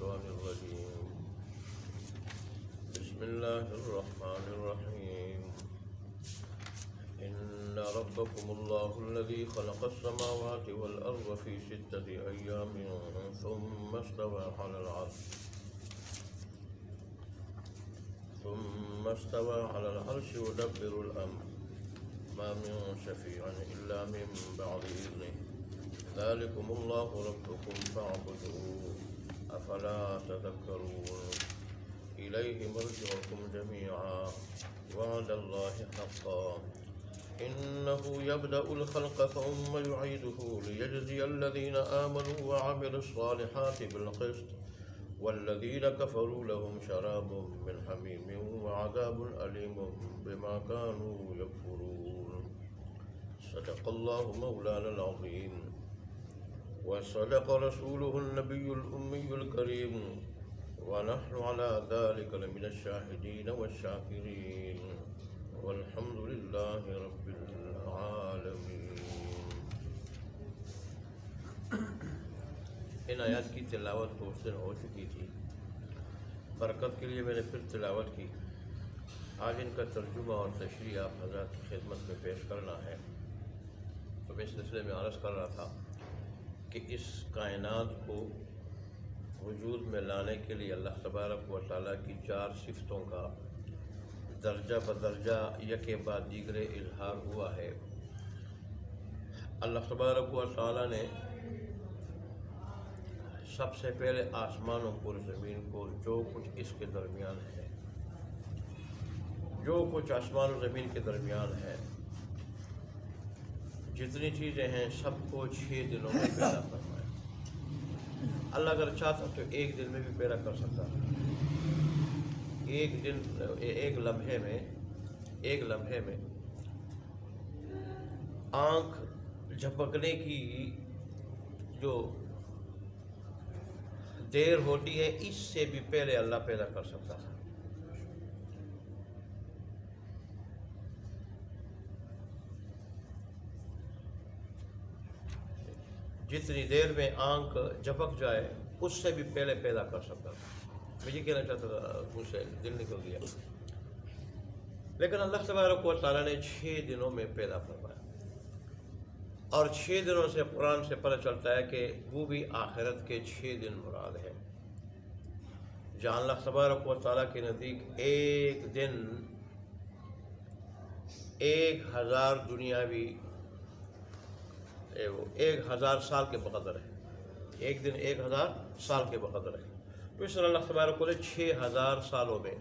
الشيطان الرجيم بسم الله الرحمن الرحيم إن ربكم الله الذي خلق السماوات والأرض في 6 أيام ثم استوى على العرش يدبر الأمر ما من شفيع إلا من بعد إذنه ذلكم الله ربكم فاعبدوه أفلا تذكرون إليه مرجعكم جميعا وعد الله حقا إنه يبدأ الخلق ثم يعيده ليجزي الذين آمنوا وعملوا الصالحات بالقسط والذين كفروا لهم شراب من حميم وعذاب أليم بما كانوا يكفرون صدق الله مولانا العظيم وصدق رسوله النبي الأمي الكريم ونحن على ذلك لمن الشاهدين والشاكرين والحمد لله رب العالمين. ان آیات کی تلاوت تو اس دن ہو چکی تھی، برکت کے لیے میں نے پھر تلاوت کی. آج ان کا ترجمہ اور تشریح آپ حضرات کی خدمت میں پیش کرنا ہے. تو میں اس سلسلے میں عرض کر رہا تھا کہ اس کائنات کو وجود میں لانے کے لیے اللہ تبارک و تعالیٰ کی 4 صفتوں کا درجہ بدرجہ یکے بعد دیگرے اظہار ہوا ہے. اللہ تبارک و تعالیٰ نے سب سے پہلے آسمانوں کو، زمین کو، جو کچھ اس کے درمیان ہے، جو کچھ آسمان و زمین کے درمیان ہے، جتنی چیزیں ہیں سب کو 6 دنوں میں پیدا فرمایا. اللہ اگر چاہتا تو 1 دن میں بھی پیدا کر سکتا ہے. ایک لمحے میں آنکھ جھپکنے کی جو دیر ہوتی ہے اس سے بھی پہلے اللہ پیدا کر سکتا تھا. جتنی دیر میں آنکھ جھپک جائے اس سے بھی پہلے پیدا کر سکتا تھا. میں یہ کہنا چاہتا تھا، مجھ سے دل نکل گیا. لیکن اللہ تبارک و تعالیٰ نے 6 دنوں میں پیدا فرمایا. اور 6 دنوں سے قرآن سے پتہ چلتا ہے کہ وہ بھی آخرت کے 6 دن مراد ہے، جہاں اللہ تبارک و تعالیٰ کے نزدیک ایک دن 1000 دنیاوی 1000 سال کے بقدر ہے. ایک دن 1000 سال کے بقدر ہے. تو اس طرح اللہ تبارک و تعالیٰ 6000 سالوں میں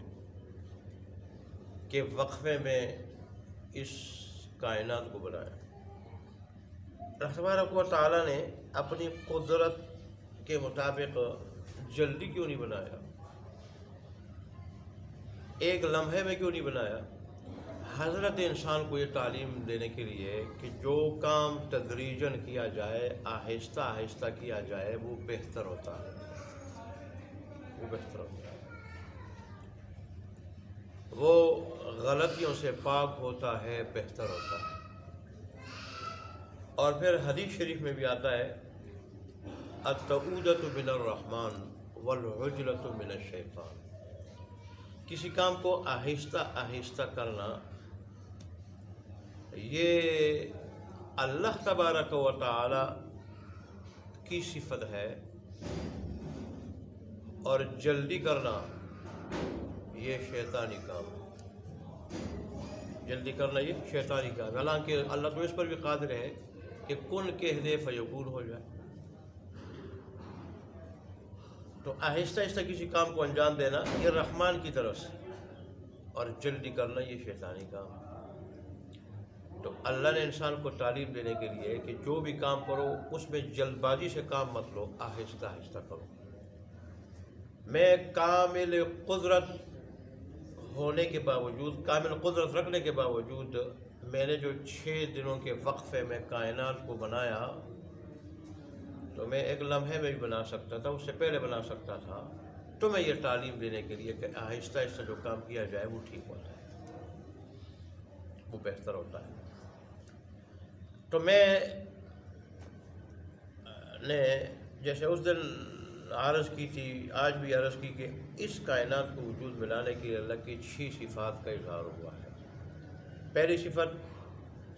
کے وقفے میں اس کائنات کو بنایا. اللہ تبارک و تعالیٰ نے اپنی قدرت کے مطابق جلدی کیوں نہیں بنایا؟ ایک لمحے میں کیوں نہیں بنایا؟ حضرت انسان کو یہ تعلیم دینے کے لیے کہ جو کام تدریجاً کیا جائے، آہستہ آہستہ کیا جائے، وہ بہتر ہوتا ہے. وہ غلطیوں سے پاک ہوتا ہے، بہتر ہوتا ہے. اور پھر حدیث شریف میں بھی آتا ہے التعودۃ من الرحمن والعجلۃ من الشیطان. کسی کام کو آہستہ آہستہ کرنا یہ اللہ تبارک و تعالی کی صفت ہے، اور جلدی کرنا یہ شیطانی کام ہے. جلدی کرنا یہ شیطانی کام ہے. حالانکہ اللہ تو اس پر بھی قادر ہے کہ کن کہہ دے فیکون ہو جائے. تو آہستہ آہستہ کسی کام کو انجام دینا یہ رحمان کی طرف سے، اور جلدی کرنا یہ شیطانی کام ہے. تو اللہ نے انسان کو تعلیم دینے کے لیے کہ جو بھی کام کرو اس میں جلد بازی سے کام مت لو، آہستہ آہستہ کرو. میں کامل قدرت ہونے کے باوجود، کامل قدرت رکھنے کے باوجود میں نے جو 6 دنوں کے وقفے میں کائنات کو بنایا، تو میں ایک لمحے میں بھی بنا سکتا تھا، اس سے پہلے بنا سکتا تھا. تو میں یہ تعلیم دینے کے لیے کہ آہستہ آہستہ جو کام کیا جائے وہ ٹھیک ہوتا ہے، وہ بہتر ہوتا ہے. تو میں نے جیسے اس دن عرض کی تھی، آج بھی عرض کی کہ اس کائنات کو وجود میں لانے کے لیے اللہ کی 6 صفات کا اظہار ہوا ہے۔ پہلی صفت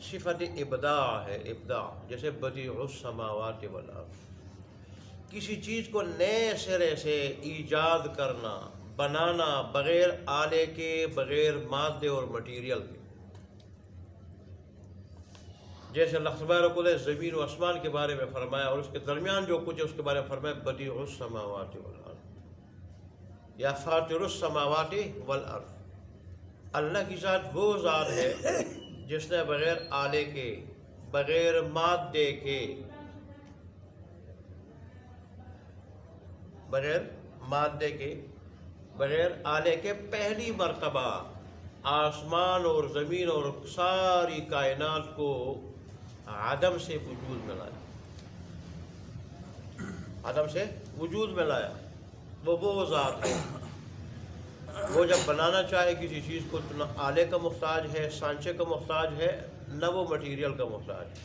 صفت ابداع ہے، ابداع، جیسے بدیع السماوات والارض، کسی چیز کو نئے سرے سے ایجاد کرنا، بنانا، بغیر آلے کے، بغیر مادے اور مٹیریل کے۔ جیسے اللہ تبارک و تعالیٰ زمین و آسمان کے بارے میں فرمایا اور اس کے درمیان جو کچھ ہے اس کے بارے میں فرمایا بدیع السماوات والارض یا فاطر السماوات والارض۔ اللہ کی ذات وہ ذات ہے جس نے بغیر آلے کے، بغیر مادے کے، بغیر مادے کے، بغیر آلے کے پہلی مرتبہ آسمان اور زمین اور ساری کائنات کو عدم سے وجود میں لایا، عدم سے وجود میں لایا۔ وہ ذات ہے، وہ جب بنانا چاہے کسی چیز کو تو نہ آلے کا محتاج ہے، سانچے کا محتاج ہے، نہ وہ مٹیریل کا محتاج ہے۔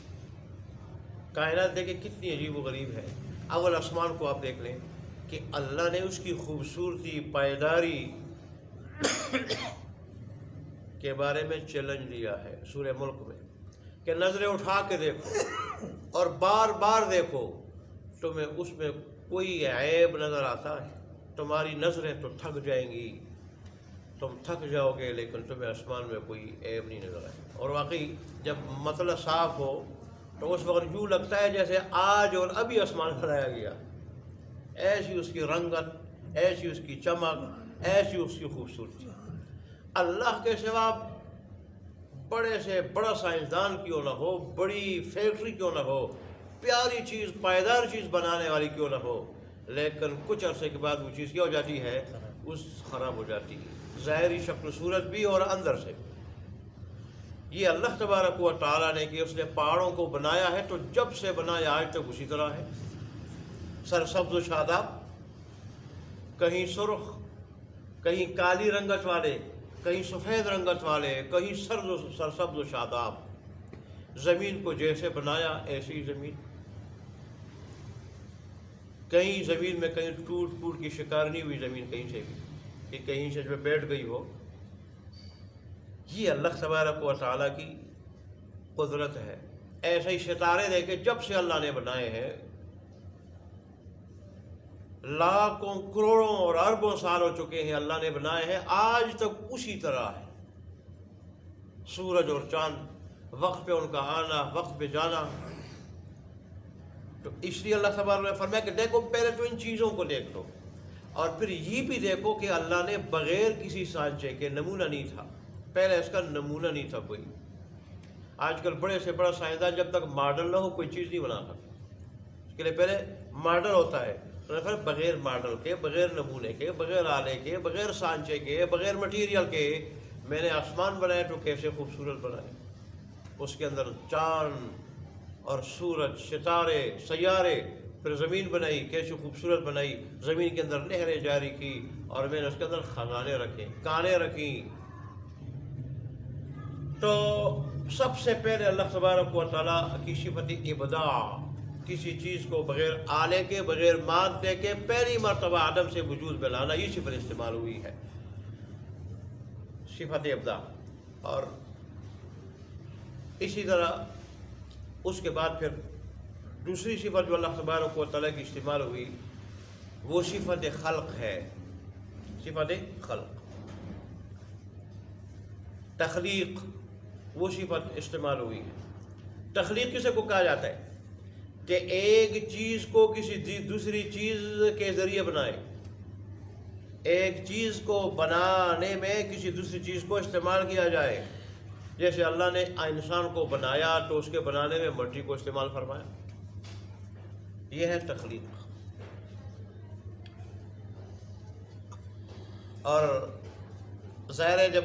کائنات دیکھیں کتنی عجیب و غریب ہے۔ اول آسمان کو آپ دیکھ لیں کہ اللہ نے اس کی خوبصورتی، پائیداری کے بارے میں چیلنج لیا ہے سورہ ملک میں کہ نظریں اٹھا کے دیکھو اور بار بار دیکھو، تمہیں اس میں کوئی عیب نظر آتا ہے؟ تمہاری نظریں تو تھک جائیں گی، تم تھک جاؤ گے، لیکن تمہیں آسمان میں کوئی عیب نہیں نظر آئے۔ اور واقعی جب مطلع صاف ہو تو اس وقت یوں لگتا ہے جیسے آج اور ابھی آسمان بنایا گیا، ایسی اس کی رنگت، ایسی اس کی چمک، ایسی اس کی خوبصورتی۔ اللہ کے سوا بڑے سے بڑا سائنسدان کیوں نہ ہو، بڑی فیکٹری کیوں نہ ہو، پیاری چیز، پائیدار چیز بنانے والی کیوں نہ ہو، لیکن کچھ عرصے کے بعد وہ چیز کیا ہو جاتی ہے؟ اس خراب ہو جاتی ہے، ظاہری شکل صورت بھی اور اندر سے بھی۔ یہ اللہ تبارک و تعالیٰ نے کہ اس نے پہاڑوں کو بنایا ہے تو جب سے بنایا آج تک اسی طرح ہے، سرسبز و شاداب، کہیں سرخ، کہیں کالی رنگت والے، کہیں سفید رنگت والے، کہیں سرسبز و شاداب۔ زمین کو جیسے بنایا ایسی زمین، کہیں زمین میں کہیں ٹوٹ ٹوٹ کی شکار نہیں ہوئی زمین کہیں سے بھی کہ کہیں سے جو بیٹھ گئی ہو۔ یہ اللہ تبارک و تعالیٰ کی قدرت ہے۔ ایسے ہی ستارے دیکھے جب سے اللہ نے بنائے ہیں، لاکھوں کروڑوں اور اربوں سال ہو چکے ہیں اللہ نے بنائے ہیں، آج تک اسی طرح ہے۔ سورج اور چاند، وقت پہ ان کا آنا، وقت پہ جانا۔ تو اس لیے اللہ تبارک نے فرمایا کہ دیکھو پہلے تو ان چیزوں کو دیکھ لو، اور پھر یہ بھی دیکھو کہ اللہ نے بغیر کسی سانچے کے، نمونہ نہیں تھا پہلے، اس کا نمونہ نہیں تھا کوئی۔ آج کل بڑے سے بڑا سائنسدان جب تک ماڈل نہ ہو کوئی چیز نہیں بنا سکتا، اس کے لیے پہلے ماڈل ہوتا ہے۔ بغیر ماڈل کے، بغیر نمونے کے، بغیر آلے کے، بغیر سانچے کے، بغیر مٹیریل کے میں نے آسمان بنائے تو کیسے خوبصورت بنائے، اس کے اندر چاند اور سورج، ستارے، سیارے، پھر زمین بنائی، کیسے خوبصورت بنائی، زمین کے اندر نہریں جاری کی، اور میں نے اس کے اندر خزانے رکھے، کانیں رکھیں۔ تو سب سے پہلے اللہ تبارک و تعالیٰ کی صفت ابداع، کسی چیز کو بغیر آلے کے، بغیر مادے کے پہلی مرتبہ عدم سے وجود میں لانا، یہ صفت استعمال ہوئی ہے، صفت ابداع۔ اور اسی طرح اس کے بعد پھر دوسری صفت جو اللہ تبارک و تعالیٰ کی استعمال ہوئی وہ صفت خلق ہے، صفت خلق، تخلیق، وہ صفت استعمال ہوئی ہے۔ تخلیق کسے کو کہا جاتا ہے؟ کہ ایک چیز کو کسی دوسری چیز کے ذریعے بنائے، ایک چیز کو بنانے میں کسی دوسری چیز کو استعمال کیا جائے۔ جیسے اللہ نے انسان کو بنایا تو اس کے بنانے میں مٹی کو استعمال فرمایا، یہ ہے تخلیق۔ اور ظاہر ہے جب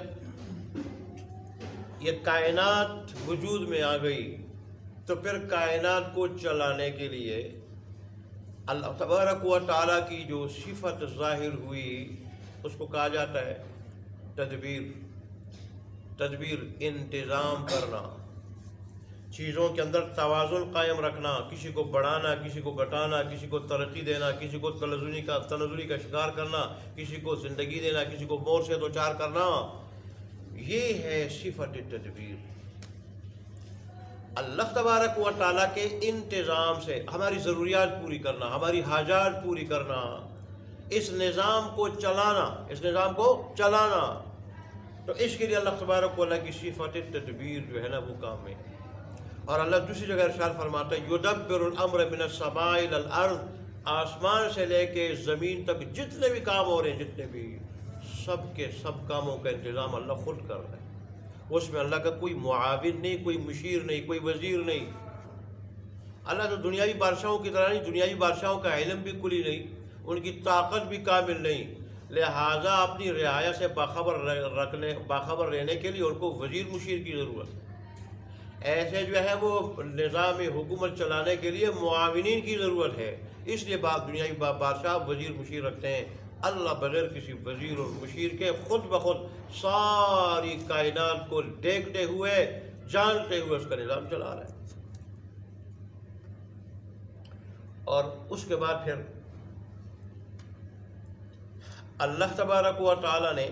یہ کائنات وجود میں آ گئی تو پھر کائنات کو چلانے کے لیے اللہ تبارک و تعالیٰ کی جو صفت ظاہر ہوئی اس کو کہا جاتا ہے تدبیر، تدبیر، انتظام کرنا۔ چیزوں کے اندر توازن قائم رکھنا، کسی کو بڑھانا، کسی کو گھٹانا، کسی کو ترقی دینا، کسی کو تنزلی کا شکار کرنا، کسی کو زندگی دینا، کسی کو موت سے دوچار کرنا، یہ ہے صفت تدبیر۔ اللہ تبارک و تعالیٰ کے انتظام سے ہماری ضروریات پوری کرنا، ہماری حاجات پوری کرنا، اس نظام کو چلانا، تو اس کے لیے اللہ تبارک و تعالیٰ کی صفت تدبیر جو ہے نا وہ کام ہے۔ اور اللہ دوسری جگہ ارشاد فرماتا ہے یدبر الامر من السماء الی الارض، آسمان سے لے کے زمین تک جتنے بھی کام ہو رہے ہیں، جتنے بھی سب کے سب کاموں کا انتظام اللہ خود کر رہا ہے۔ اس میں اللہ کا کوئی معاون نہیں، کوئی مشیر نہیں، کوئی وزیر نہیں۔ اللہ تو دنیاوی بادشاہوں کی طرح نہیں، دنیاوی بادشاہوں کا علم بھی کلی نہیں، ان کی طاقت بھی کامل نہیں، لہٰذا اپنی رعایا سے باخبر رہنے کے لیے ان کو وزیر مشیر کی ضرورت ہے۔ ایسے جو ہے وہ نظام حکومت چلانے کے لیے معاونین کی ضرورت ہے، اس لیے دنیاوی بادشاہ وزیر مشیر رکھتے ہیں۔ اللہ بغیر کسی وزیر اور مشیر کے خود بخود ساری کائنات کو دیکھتے ہوئے، جانتے ہوئے اس کا نظام چلا رہا ہے۔ اور اس کے بعد پھر اللہ تبارک و تعالی نے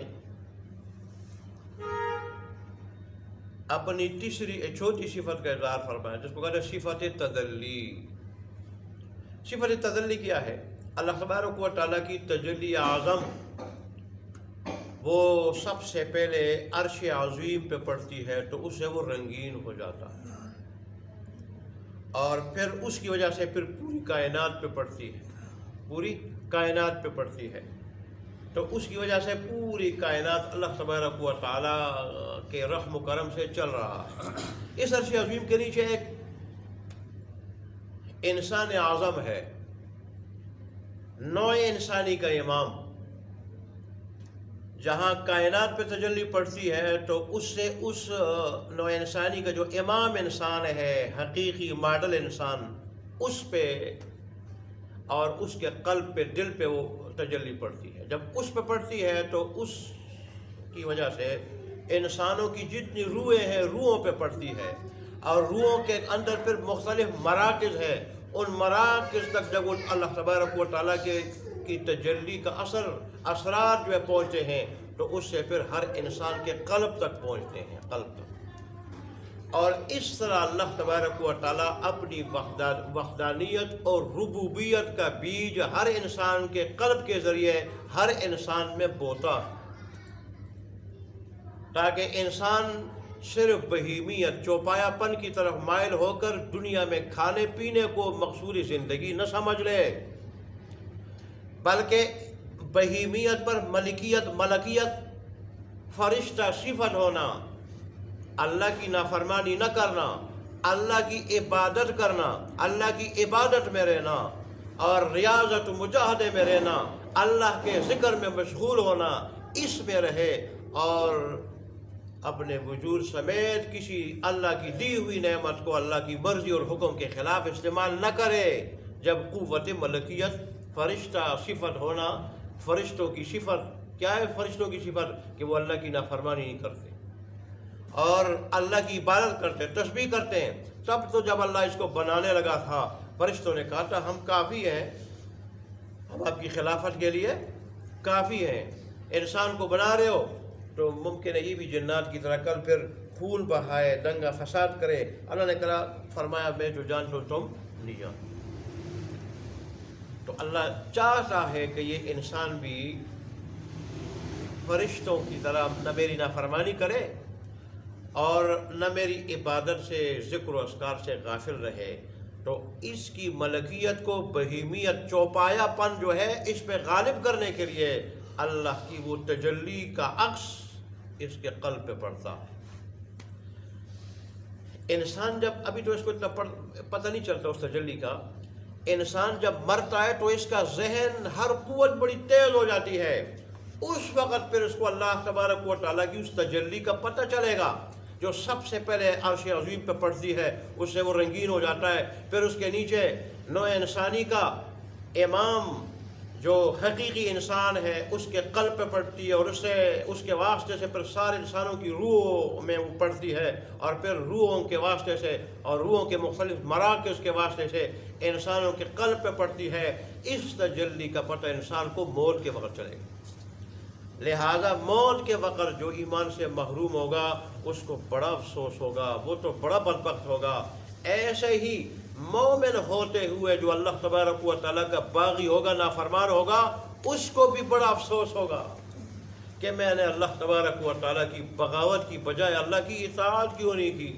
اپنی تیسری چھوٹی صفت کا اظہار فرمایا، جس کو کہتے ہیں صفت تجلی۔ صفت تجلی کیا ہے؟ اللہ تبارک و تعالیٰ کی تجلی اعظم وہ سب سے پہلے عرش عظیم پہ پڑتی ہے تو اس سے وہ رنگین ہو جاتا ہے، اور پھر اس کی وجہ سے پھر پوری کائنات پہ پڑتی ہے، پوری کائنات پہ پڑتی ہے، تو اس کی وجہ سے پوری کائنات اللہ تبارک و تعالیٰ کے رحم و کرم سے چل رہا ہے۔ اس عرش عظیم کے نیچے ایک انسان اعظم ہے، نوع انسانی کا امام۔ جہاں کائنات پہ تجلی پڑتی ہے تو اس سے اس نوع انسانی کا جو امام انسان ہے، حقیقی ماڈل انسان، اس پہ اور اس کے قلب پہ، دل پہ وہ تجلی پڑتی ہے۔ جب اس پہ پڑتی ہے تو اس کی وجہ سے انسانوں کی جتنی روحیں ہیں روحوں پہ پڑتی ہے، اور روحوں کے اندر پھر مختلف مراکز ہے، ان مراکز تک جب اللہ تبارک و تعالیٰ کی تجلی کا اثرات جو ہے پہنچتے ہیں تو اس سے پھر ہر انسان کے قلب تک پہنچتے ہیں، قلب تک۔ اور اس طرح اللہ تبارک و تعالیٰ اپنی وحدانیت اور ربوبیت کا بیج ہر انسان کے قلب کے ذریعے ہر انسان میں بوتا ہے، تاکہ انسان صرف بہیمیت، چوپایا پن کی طرف مائل ہو کر دنیا میں کھانے پینے کو مقصود زندگی نہ سمجھ لے، بلکہ بہیمیت پر ملکیت، فرشتہ صفت ہونا، اللہ کی نافرمانی نہ کرنا، اللہ کی عبادت کرنا، اللہ کی عبادت میں رہنا، اور ریاضت مجاہدے میں رہنا، اللہ کے ذکر میں مشغول ہونا، اس میں رہے، اور اپنے وجود سمیت کسی اللہ کی دی ہوئی نعمت کو اللہ کی مرضی اور حکم کے خلاف استعمال نہ کرے۔ جب قوت ملکیت، فرشتہ صفت ہونا، فرشتوں کی صفت کیا ہے؟ فرشتوں کی صفت کہ وہ اللہ کی نافرمانی نہیں کرتے اور اللہ کی عبادت کرتے، تسبیح کرتے ہیں۔ تب تو جب اللہ اس کو بنانے لگا تھا، فرشتوں نے کہا تھا ہم کافی ہیں، ہم آپ کی خلافت کے لیے کافی ہیں۔ انسان کو بنا رہے ہو تو ممکن ہے یہ بھی جنات کی طرح کل پھر خون بہائے، دنگا فساد کرے۔ اللہ نے کہا فرمایا میں جو جانتا ہوں تم نہیں جانتے۔ تو اللہ چاہتا ہے کہ یہ انسان بھی فرشتوں کی طرح نہ میری نافرمانی کرے اور نہ میری عبادت سے، ذکر و اذکار سے غافل رہے، تو اس کی ملکیت کو، بہیمیت، چوپایا پن جو ہے اس پہ غالب کرنے کے لیے اللہ کی وہ تجلی کا عکس اس کے قلب پہ پڑتا ہے۔ انسان جب، ابھی تو اس کو اتنا پتہ نہیں چلتا اس تجلی کا، انسان جب مرتا ہے تو اس کا ذہن، ہر قوت بڑی تیز ہو جاتی ہے، اس وقت پھر اس کو اللہ تبارک و تعالیٰ کی اس تجلی کا پتہ چلے گا جو سب سے پہلے عرش عظیم پہ پڑتی ہے، اس سے وہ رنگین ہو جاتا ہے۔ پھر اس کے نیچے نوع انسانی کا امام جو حقیقی انسان ہے اس کے قلب پہ پڑتی ہے، اور اس کے واسطے سے پھر سارے انسانوں کی روحوں میں وہ پڑتی ہے، اور پھر روحوں کے واسطے سے اور روحوں کے مختلف مراکز کے واسطے سے انسانوں کے قلب پہ پڑتی ہے۔ اس تجلی کا پتہ انسان کو موت کے وقت چلے گا۔ لہذا موت کے وقت جو ایمان سے محروم ہوگا اس کو بڑا افسوس ہوگا، وہ تو بڑا بدبخت ہوگا۔ ایسے ہی مومن ہوتے ہوئے جو اللہ تبارک و تعالیٰ کا باغی ہوگا، نافرمان ہوگا، اس کو بھی بڑا افسوس ہوگا کہ میں نے اللہ تبارک و تعالیٰ کی بغاوت کی بجائے اللہ کی اطاعت کیوں نہیں کی۔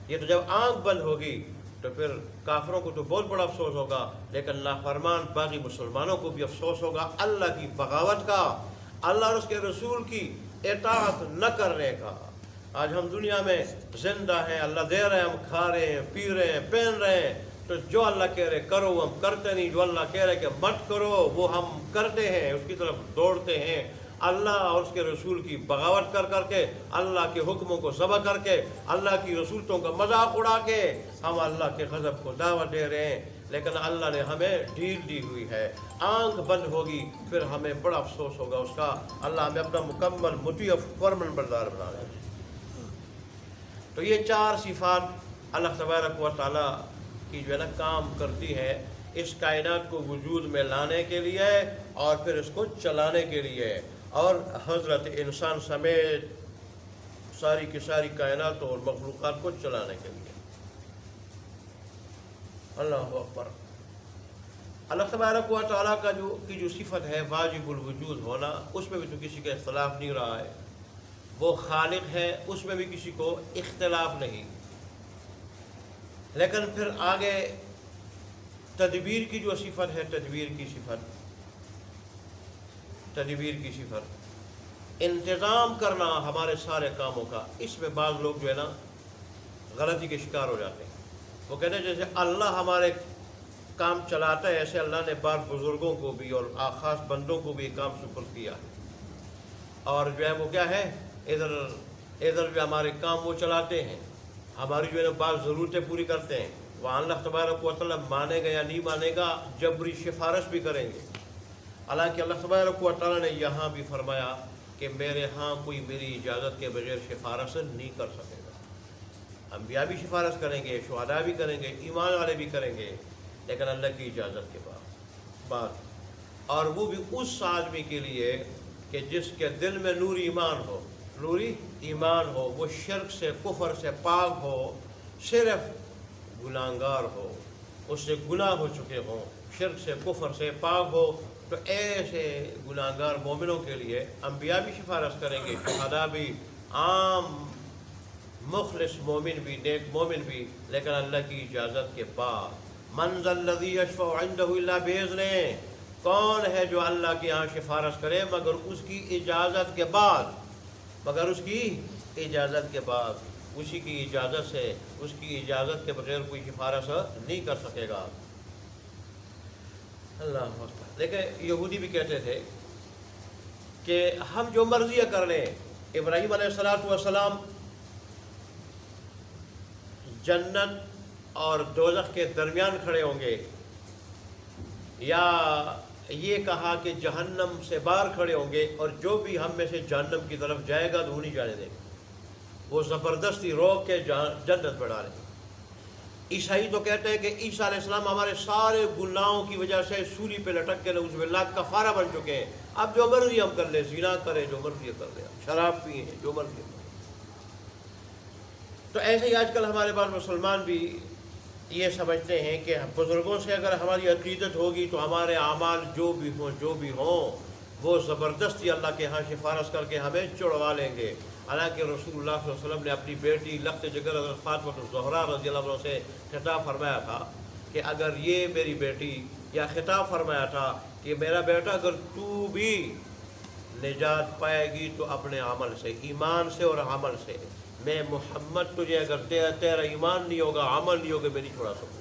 یہ تو جب آنکھ بند ہوگی تو پھر کافروں کو تو بہت بڑا افسوس ہوگا، لیکن نافرمان باقی مسلمانوں کو بھی افسوس ہوگا اللہ کی بغاوت کا، اللہ اور اس کے رسول کی اطاعت نہ کرنے کا۔ آج ہم دنیا میں زندہ ہیں، اللہ دے رہے ہیں، ہم کھا رہے ہیں، پی رہے ہیں، پہن رہے ہیں، تو جو اللہ کہہ رہے کرو وہ ہم کرتے نہیں، جو اللہ کہہ رہے کہ مت کرو وہ ہم کرتے ہیں، اس کی طرف دوڑتے ہیں۔ اللہ اور اس کے رسول کی بغاوت کر کر کے، اللہ کے حکموں کو ذبح کر کے، اللہ کی رسولتوں کا مذاق اڑا کے ہم اللہ کے غضب کو دعوت دے رہے ہیں، لیکن اللہ نے ہمیں ڈھیل دی ہوئی ہے۔ آنکھ بند ہوگی پھر ہمیں بڑا افسوس ہوگا اس کا۔ اللہ ہمیں اپنا مکمل مطیع فرمان بردار بنا دے۔ تو یہ چار صفات اللہ تبارک و تعالیٰ کی جو ہے نا کام کرتی ہے اس کائنات کو وجود میں لانے کے لیے اور پھر اس کو چلانے کے لیے، اور حضرت انسان سمیت ساری کی ساری کائنات اور مخلوقات کو چلانے کے لیے۔ اللہ اکبر۔ اللہ تبارک و تعالیٰ کا جو صفت ہے واجب الوجود ہونا، اس میں بھی تو کسی کا اختلاف نہیں رہا ہے۔ وہ خالق ہے، اس میں بھی کسی کو اختلاف نہیں۔ لیکن پھر آگے تدبیر کی جو صفت ہے، تدبیر کی صفت، انتظام کرنا ہمارے سارے کاموں کا، اس میں بعض لوگ جو ہے نا غلطی کے شکار ہو جاتے ہیں۔ وہ کہتے ہیں جیسے اللہ ہمارے کام چلاتا ہے، ایسے اللہ نے بعض بزرگوں کو بھی اور خاص بندوں کو بھی کام سپرد کیا ہے، اور جو ہے وہ کیا ہے ادھر جو ہمارے کام وہ چلاتے ہیں، ہماری جو ہے نا بعض ضرورتیں پوری کرتے ہیں۔ وہاں اللہ تبارک و تعالیٰ مانے گا یا نہیں مانے گا، جبری سفارش بھی کریں گے۔ حالانکہ اللہ تبارک و تعالیٰ نے یہاں بھی فرمایا کہ میرے ہاں کوئی میری اجازت کے بغیر سفارش نہیں کر سکے گا۔ انبیاء بھی سفارش کریں گے، شہداء بھی کریں گے، ایمان والے بھی کریں گے، لیکن اللہ کی اجازت کے بعد، اور وہ بھی اس آدمی کے لیے کہ جس کے دل میں نوری ایمان ہو، وہ شرک سے کفر سے پاک ہو، صرف گناہگار ہو، اس سے گناہ ہو چکے ہوں، شرک سے کفر سے پاک ہو، تو ایسے گناہگار مومنوں کے لیے انبیاء بھی سفارش کریں گے، شہداء بھی، عام مخلص مومن بھی، نیک مومن بھی، لیکن اللہ کی اجازت کے بعد۔ من ذا الذی یشفع عندہ الا بإذنہ، کون ہے جو اللہ کے ہاں سفارش کرے مگر اس کی اجازت کے بعد، اسی کی اجازت سے، اس کی اجازت کے بغیر کوئی سفارش نہیں کر سکے گا۔ اللہ اکبر۔ دیکھیں یہودی بھی کہتے تھے کہ ہم جو مرضی کر لیں، ابراہیم علیہ السلام جنت اور دوزخ کے درمیان کھڑے ہوں گے، یا یہ کہا کہ جہنم سے باہر کھڑے ہوں گے، اور جو بھی ہم میں سے جہنم کی طرف جائے گا تو وہ نہیں جانے دیں گے، وہ زبردستی روک کے جنت میں ڈالیں گے۔ عیسائی تو کہتے ہیں کہ عیسیٰ علیہ السلام ہمارے سارے گناہوں کی وجہ سے سولی پہ لٹک کے نعوذ باللہ کفارہ بن چکے ہیں، اب جو مرضی ہم کر لیں، زنا کریں، جو مرضی کر لیں، شراب پئیں، جو مرضی کریں۔ تو ایسے ہی آج کل ہمارے بعض مسلمان بھی یہ سمجھتے ہیں کہ بزرگوں سے اگر ہماری عقیدت ہوگی تو ہمارے اعمال جو بھی ہوں وہ زبردستی اللہ کے ہاں سفارش کر کے ہمیں چڑوا لیں گے۔ حالانکہ رسول اللہ صلی اللہ علیہ وسلم نے اپنی بیٹی لخت جگر حضرت فاطمہ الزہرا رضی اللہ عنہ سے خطاب فرمایا تھا کہ اگر یہ میری بیٹی، یا خطاب فرمایا تھا کہ میرا بیٹا اگر تو بھی نجات پائے گی تو اپنے عمل سے، ایمان سے اور عمل سے، میں محمد تجھے اگر تیرا ایمان نہیں ہوگا، عمل نہیں ہوگا، میں نہیں چھوڑا سکوں۔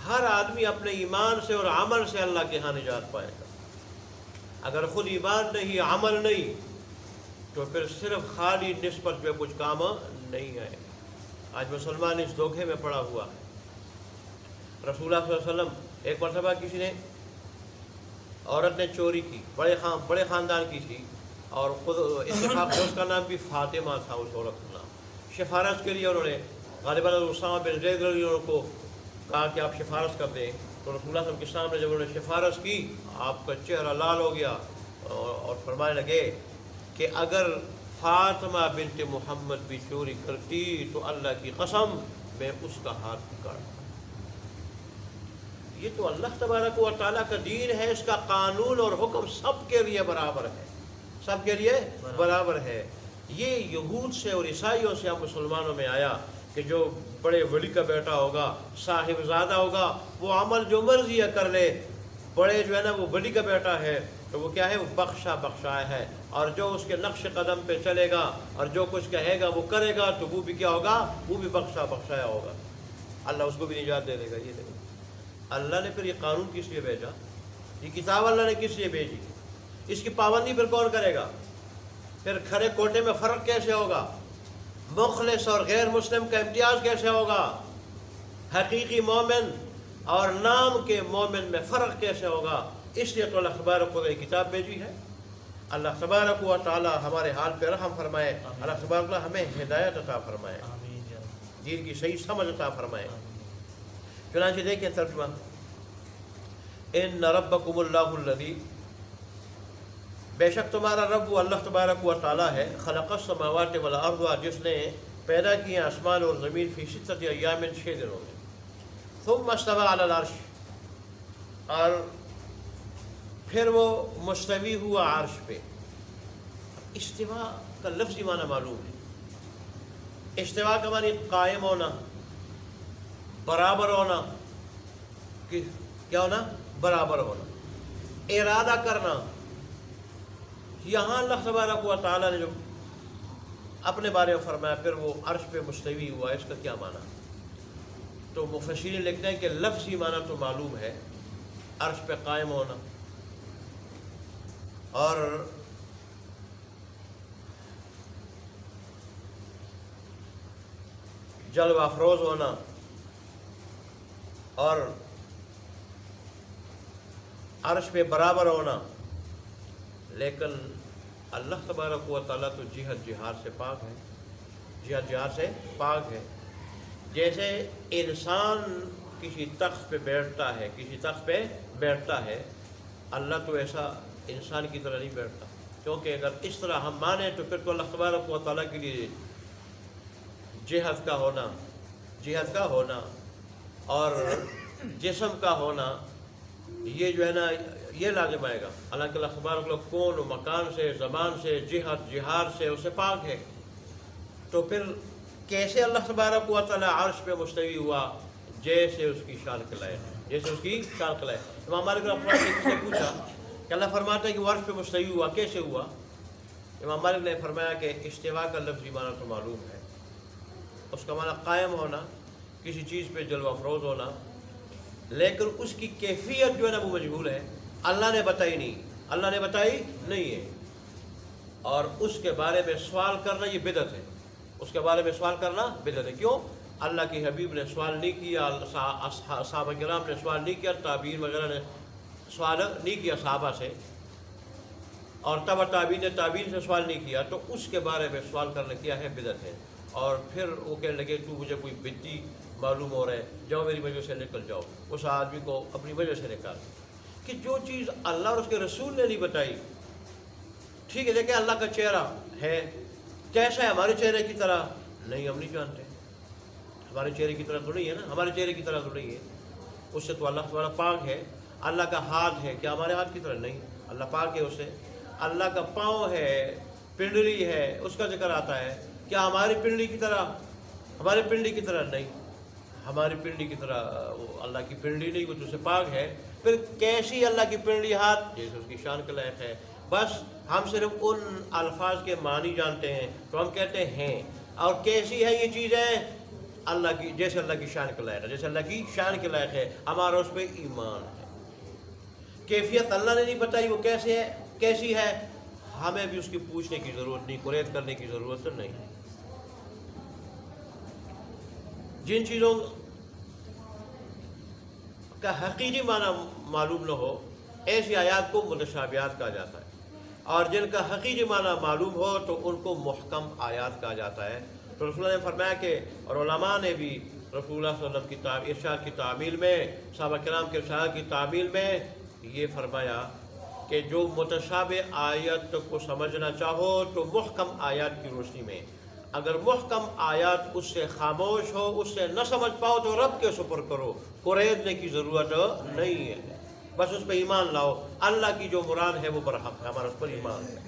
ہر آدمی اپنے ایمان سے اور عمل سے اللہ کے ہاں نجات پائے گا۔ اگر خود ایمان نہیں، عمل نہیں، تو پھر صرف خالی نسبت میں کچھ کام نہیں ہے۔ آج مسلمان اس دھوکے میں پڑا ہوا ہے۔ رسول اللہ صلی اللہ علیہ وسلم ایک مرتبہ کسی نے عورت نے چوری کی، بڑے خاندان کی تھی، اور خود اتفاق سے اس کا نام بھی فاطمہ تھا، اس عورت کا نام۔ سفارش کے لیے انہوں نے غالباً اسامہ بن زید رضی اللہ عنہ کو کہا کہ آپ سفارش کر دیں، تو رسول اللہ صلی اللہ علیہ وسلم کے سامنے جب انہوں نے سفارش کی، آپ کا چہرہ لال ہو گیا اور فرمانے لگے کہ اگر فاطمہ بنت محمد بھی چوری کرتی تو اللہ کی قسم میں اس کا ہاتھ کاٹتا۔ یہ تو اللہ تبارک و تعالیٰ کا دین ہے، اس کا قانون اور حکم سب کے لیے برابر ہے، سب کے لیے برابر ہے۔ یہ یہود سے اور عیسائیوں سے ہم مسلمانوں میں آیا کہ جو بڑے ولی کا بیٹا ہوگا، صاحب زادہ ہوگا، وہ عمل جو مرضی کر لے، بڑے جو ہے نا وہ ولی کا بیٹا ہے تو وہ کیا ہے، وہ بخشا ہے، اور جو اس کے نقش قدم پہ چلے گا اور جو کچھ کہے گا وہ کرے گا تو وہ بھی کیا ہوگا، وہ بھی بخشایا ہوگا، اللہ اس کو بھی نجات دے دے گا۔ یہ دیکھو اللہ نے پھر یہ قانون کس لیے بھیجا، یہ کتاب اللہ نے کس لیے بھیجی، اس کی پابندی پھر کون کرے گا؟ پھر کھڑے کوٹے میں فرق کیسے ہوگا؟ مخلص اور غیر مسلم کا امتیاز کیسے ہوگا؟ حقیقی مومن اور نام کے مومن میں فرق کیسے ہوگا؟ اس لیے تو اللہ تبارک و تعالیٰ کتاب بھیجی ہے۔ اللہ تبارک و تعالیٰ ہمارے حال پہ رحم فرمائے، اللہ تبارک و تعالیٰ ہمیں ہدایت عطا فرمائے، دین کی صحیح سمجھ عطا فرمائے۔ چنانچہ دیکھیں ترجمہ، ان ربکم اللہ الذی، بے شک تمہارا رب وہ اللہ تبارک و تعالیٰ ہے، خلق السماوات والارض، جس نے پیدا کیے آسمان اور زمین، فی ستۃ ایام، 6 دنوں میں، ثم استوى علی العرش، اور پھر وہ مستوی ہوا عرش پہ۔ استوا کا لفظی معنی معلوم ہے، استوا کا معنی قائم ہونا، برابر ہونا، کیا ہونا؟ برابر ہونا، ارادہ کرنا۔ یہاں اللہ تبارک و تعالیٰ نے جو اپنے بارے میں فرمایا پھر وہ عرش پہ مستوی ہوا، اس کا کیا معنی؟ تو مفسرین لکھتے ہیں کہ لفظی معنی تو معلوم ہے، عرش پہ قائم ہونا، اور جلوہ افروز ہونا، اور عرش پہ برابر ہونا۔ لیکن اللہ تبارک و تعالیٰ تو جہت جہار سے پاک ہے، جہت جہار سے پاک ہے۔ جیسے انسان کسی تخت پہ بیٹھتا ہے، اللہ تو ایسا انسان کی طرح نہیں بیٹھتا، کیونکہ اگر اس طرح ہم مانیں تو پھر تو اللہ تبارک و تعالیٰ کے لیے جہت کا ہونا اور جسم کا ہونا، یہ جو ہے نا یہ لازم آئے گا۔ حالانکہ اللہ تبارک و تعالیٰ کون و مکان سے، زمان سے، جہت جہار سے اسے پاک ہے، تو پھر کیسے اللہ تبارک و تعالیٰ عرش پہ مستوی ہوا؟ جیسے اس کی شان کے لائق، امام مالک رحمۃ اللہ نے کسی سے پوچھا کہ اللہ فرماتا ہے کہ وہ عرش پہ مستوی ہوا، کیسے ہوا؟ امام مالک نے فرمایا کہ استوا کا لفظی معنی تو معلوم ہے، اس کا معنی قائم ہونا، کسی چیز پہ جلوہ افروز ہونا، لیکن اس کی کیفیت جو ہے نا وہ مجہول ہے، اللہ نے بتائی نہیں ہے، اور اس کے بارے میں سوال کرنا یہ بدعت ہے، اس کے بارے میں سوال کرنا بدعت ہے۔ کیوں؟ اللہ کے حبیب نے سوال نہیں کیا، صحابہ کرام نے سوال نہیں کیا، تابعین وغیرہ نے سوال نہیں کیا صحابہ سے، اور تبع تابعین نے تابعین سے سوال نہیں کیا، تو اس کے بارے میں سوال کرنا کیا ہے؟ بدعت ہے۔ اور پھر وہ کہنے لگے تو مجھے کوئی بدعتی معلوم ہو رہا ہے، جاؤ میری وجہ سے نکل جاؤ، اس آدمی کو اپنی وجہ سے نکال، کہ جو چیز اللہ اور اس کے رسول نے نہیں بتائی۔ ٹھیک ہے، دیکھیں اللہ کا چہرہ ہے، کیسا ہے؟ ہمارے چہرے کی طرح نہیں، ہم نہیں جانتے، ہمارے چہرے کی طرح تو نہیں ہے نا، ہمارے چہرے کی طرح تو نہیں ہے، اس سے تو اللہ تمہارا پاک ہے۔ اللہ کا ہاتھ ہے، کیا ہمارے ہاتھ کی طرح؟ نہیں، اللہ پاک ہے اس سے۔ اللہ کا پاؤں ہے، پنڈلی ہے، اس کا ذکر آتا ہے، کیا ہماری پنڈلی کی طرح؟ ہماری پنڈلی کی طرح نہیں، ہماری پنڈلی کی طرح وہ اللہ کی پنڈلی نہیں، وہ تو سے پاک ہے۔ پھر کیسی اللہ کی پنڈلی ہاتھ؟ جیسے اس کی شان کے لائق ہے۔ بس ہم صرف ان الفاظ کے معنی جانتے ہیں تو ہم کہتے ہیں، اور کیسی ہے یہ چیزیں؟ اللہ کی، جیسے اللہ کی شان کے لائق ہے، جیسے اللہ کی شان کے لائق ہے، ہمارا اس پہ ایمان ہے۔ کیفیت اللہ نے نہیں بتائی وہ کیسی ہے، ہمیں بھی اس کی پوچھنے کی ضرورت نہیں، قریت کرنے کی ضرورت نہیں۔ جن چیزوں کا حقیقی معنی معلوم نہ ہو ایسی آیات کو متشابہات کہا جاتا ہے، اور جن کا حقیقی معنی معلوم ہو تو ان کو محکم آیات کہا جاتا ہے۔ تو رسول اللہ نے فرمایا کہ، اور علماء نے بھی رسول اللہ صلی اللہ علیہ وسلم کی ارشاد کی تعمیل میں، صحابہ کرام کے ارشاد کی تعمیل میں یہ فرمایا کہ جو متشابہ آیت کو سمجھنا چاہو تو محکم آیات کی روشنی میں، اگر محکم آیات اس سے خاموش ہو، اس سے نہ سمجھ پاؤ تو رب کے سپر کرو، قریدنے کی ضرورت نہیں ہے، بس اس پہ ایمان لاؤ، اللہ کی جو مراد ہے وہ برحق ہے، ہمارا اس پر ایمان ہے۔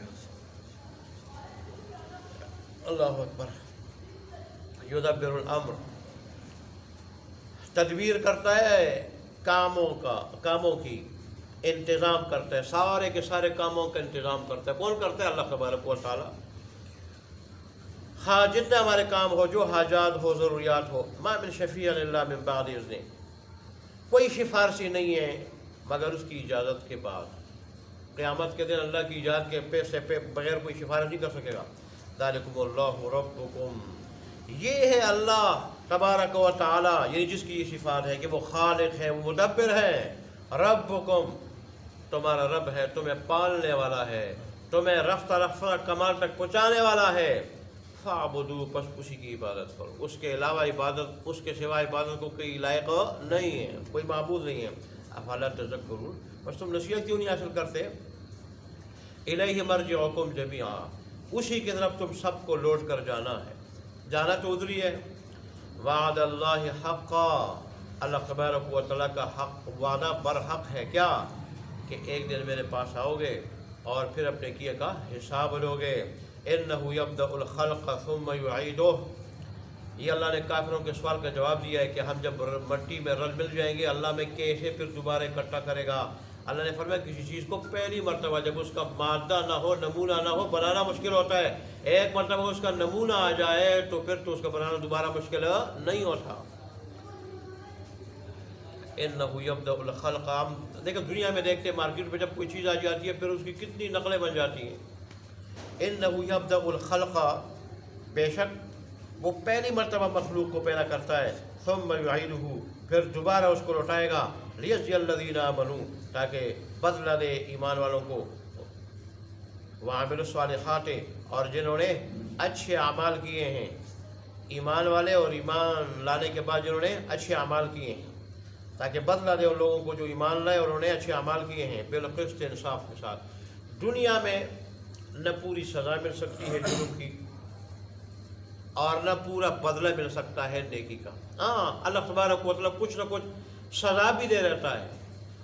اللہ اکبر۔ یدبر الامر، تدبیر کرتا ہے کاموں کی، انتظام کرتا ہے، سارے کے سارے کاموں کا انتظام کرتا ہے۔ کون کرتا ہے؟ اللہ تبارک و تعالی۔ خواہ جتنے ہمارے کام ہو، جو حاجات ہو، ضروریات ہو، ما من شفیع الا من بعد اذن، کوئی سفارشی نہیں ہے مگر اس کی اجازت کے بعد۔ قیامت کے دن اللہ کی اجازت کے پیسے پہ بغیر کوئی سفارش نہیں کر سکے گا۔ ذالکم اللہ ربکم، یہ ہے اللہ تبارک و تعالی، یعنی جس کی یہ صفات ہے کہ وہ خالق ہے، وہ مدبر ہے۔ ربکم، تمہارا رب ہے، تمہیں پالنے والا ہے، تمہیں رفتہ رفتہ کمال تک پہنچانے والا ہے۔ فاعبدوا، پس اسی کی عبادت کرو، اس کے علاوہ عبادت، اس کے سوا عبادت کو کوئی لائق نہیں ہے، کوئی معبود نہیں ہے۔ افلا تذکرون، بس تم نصیحت کیوں نہیں حاصل کرتے؟ الیہ مرجعکم جمیعا، اسی کی طرف تم سب کو لوٹ کر جانا ہے، جانا تو ادھر ہی ہے۔ وعد اللہ حقا، اللہ تبارک و تعالیٰ کا حق وعدہ برحق ہے، کیا کہ ایک دن میرے پاس آؤ گے اور پھر اپنے کیے کا حساب لو گے۔ انہ یبدأ الخلق ثم یعیدہ، یہ اللہ نے کافروں کے سوال کا جواب دیا ہے کہ ہم جب مٹی میں رل مل جائیں گے، اللہ میں کیسے پھر دوبارہ اکٹھا کرے گا۔ اللہ نے فرمایا کسی چیز کو پہلی مرتبہ جب اس کا مادہ نہ ہو، نمونہ نہ ہو، بنانا مشکل ہوتا ہے۔ ایک مرتبہ اس کا نمونہ آ جائے تو پھر تو اس کا بنانا دوبارہ مشکل نہیں ہوتا۔ انہ یبدأ الخلق، ہم دیکھیں دنیا میں دیکھتے ہیں مارکیٹ میں جب کوئی چیز آ جاتی ہے پھر اس کی کتنی نقلیں بن جاتی ہیں۔ انہ یبدأ الخلق، بے شک وہ پہلی مرتبہ مخلوق کو پیدا کرتا ہے، ثم یعیدہ، پھر دوبارہ اس کو لوٹائے گا، لیجزی الذین آمنوا، تاکہ بدلہ دے ایمان والوں کو، وعملوا الصالحات، اور جنہوں نے اچھے اعمال کیے ہیں، ایمان والے اور ایمان لانے کے بعد جنہوں نے اچھے اعمال کیے ہیں، تاکہ بدلہ دے ان لوگوں کو جو ایمان لائے اور انہوں نے اچھے اعمال کیے ہیں، بالقسط، انصاف کے ساتھ۔ دنیا میں نہ پوری سزا مل سکتی ہے جرم کی، اور نہ پورا بدلہ مل سکتا ہے نیکی کا۔ ہاں، اللہ تبارک و تعالیٰ کچھ نہ کچھ سزا بھی دے رہتا ہے،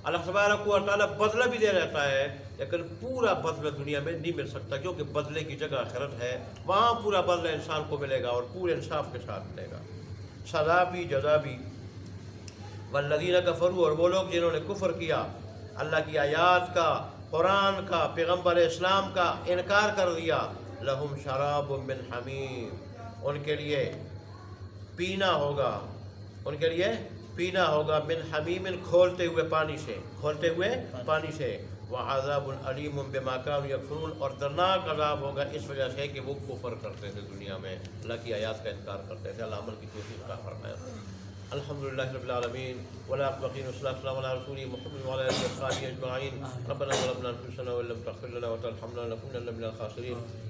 اللہ تبارک و تعالیٰ بدلہ بھی دے رہتا ہے، لیکن پورا بدلہ دنیا میں نہیں مل سکتا، کیونکہ بدلے کی جگہ آخرت ہے، وہاں پورا بدلہ انسان کو ملے گا اور پورے انصاف کے ساتھ ملے گا، سزا بھی جزا بھی۔ والذین کفروا، اور وہ لوگ جنہوں نے کفر کیا، اللہ کی آیات کا، قرآن کا، پیغمبر اسلام کا انکار کر دیا، لہم شراب من حمیم، ان کے لیے پینا ہوگا، ان کے لیے پینا ہوگا، من حمیم، کھولتے ہوئے پانی سے، کھولتے ہوئے پانی سے، وعذاب علیم بما کانوا یکفرون، اور دردناک عذاب ہوگا اس وجہ سے کہ وہ کفر کرتے تھے دنیا میں، اللہ کی آیات کا انکار کرتے تھے۔ اللہ عمل کی توفیق عطا فرمائے۔ الحمدللہ رب العالمین، والعاقبۃ والسلام علی رسولہ محمد وعلی آلہ وصحبہ اجمعین۔ ربنا ظلمنا انفسنا وان لم تغفر لنا وترحمنا لنكونن من الخاسرین۔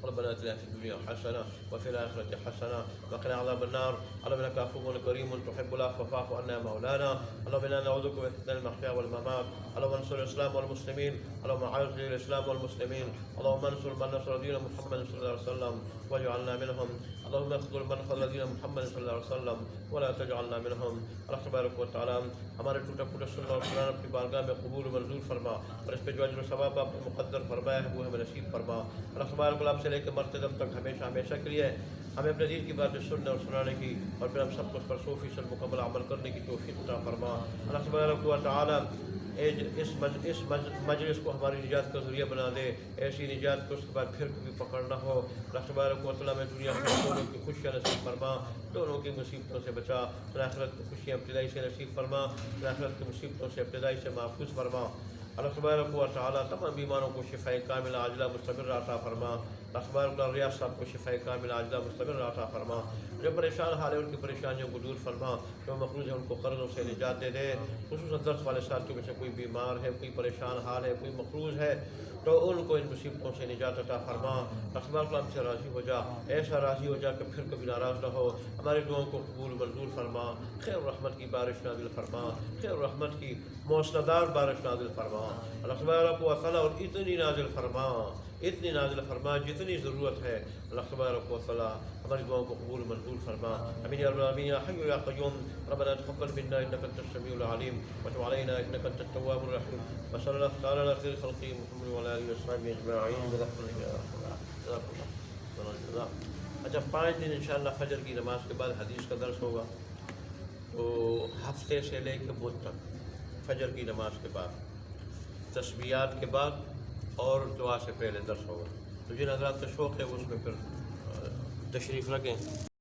ربنا اتنا في الدنيا حسنة وفي الآخرة حسنة وقنا عذاب النار. اللهم انك عفو كريم تحب العفو فاعف عنا مولانا. اللهم انا نعوذ بك من فتن المحيا والممات. اللهم انصر الاسلام والمسلمين، اللهم اعز الاسلام والمسلمين، اللهم انصر من نصر دين محمد صلى الله عليه وسلم واجعلنا منهم. اللهم اخذل من خذل دين محمد صلی اللہ علیہ وسلم ولا تجعلنا منهم. اللہ تبارک و تعالی ہمارے ٹوٹا پھوٹا سننا اور قرآن اپنی بارگاہ میں قبول و منظور فرما، اور اس پہ جو اجر و ثواب آپ نے مقدر فرمایا ہے وہ ہمیں نصیب فرما۔ اللہ تبارک و تعالی سے لے کے مرتدم تک ہمیشہ ہمیشہ کے لیے ہمیں اپنے دین کی باتیں سننے اور سنانے کی، اور پھر ہم سب کو اس پر 100% مکمل عمل کرنے کی توفیق عطا فرما۔ اللہ تبارک و تعالی اس مجلس کو ہماری نجات کا ذریعہ بنا دے، ایسی نجات کو اس کے بعد پھر کبھی پکڑنا ہو۔ اللہ تبارک و تعالی میں دنیا میں دونوں کی خوشیاں نصیب فرما، دونوں کی مصیبتوں سے بچا، آخرت کی خوشیاں ابتدائی سے نصیب فرما، آخرت کی مصیبتوں سے ابتدائی سے محفوظ فرما۔ اللہ تبارک و تعالی تمام بیماروں کو شفاء کاملہ عاجلہ مستمر عطا فرما۔ اللہ تبارک و تعالی ریاض صاحب کو شفاء کاملہ عاجلہ مستمر عطا فرما۔ جو پریشان حال ہے ان کی پریشانیوں کو دور فرما، جو مخلوق ہے ان کو قرضوں سے نجات دے دے، خصوصاً درس والے ساتھیوں میں سے کوئی بیمار ہے، کوئی پریشان حال ہے، کوئی مقروض ہے تو ان کو ان مصیبتوں سے نجات عطا فرما، رحمان کلام سے راضی ہو جا، ایسا راضی ہو جا کہ پھر کبھی ناراض نہ ہو، ہماری دعاؤں کو قبول منظور فرما، خیر و رحمت کی بارش نازل فرما، خیر و رحمت کی موسلادھار بارش نازل فرما، اللہ تبارک و تعالیٰ، اور اتنی نازل فرما، اتنی نازل فرما جتنی ضرورت ہے، اللہ تبارک و تعالیٰ ہماری دعاؤں کو قبول منظور فرما، امین یا رب العالمین، یا حی یا قیوم، ربنا تقبل منا انک انت السمیع العلیم وتب علینا انک انت التواب الرحیم، وصلی اللہ تعالی علی خیر خلقہ محمد وعلی آلہ وصحبہ اجمعین برحمتک یا ارحم الراحمین۔ اچھا 5 دن انشاءاللہ فجر کی نماز کے بعد حدیث کا درس ہوگا، تو ہفتے سے لے کے بدھ تک فجر کی نماز کے بعد، تسبیحات کے بعد اور دعا سے پہلے درس ہوگا، تو جن حضرات کا شوق ہے وہ اس میں پھر تشریف رکھیں۔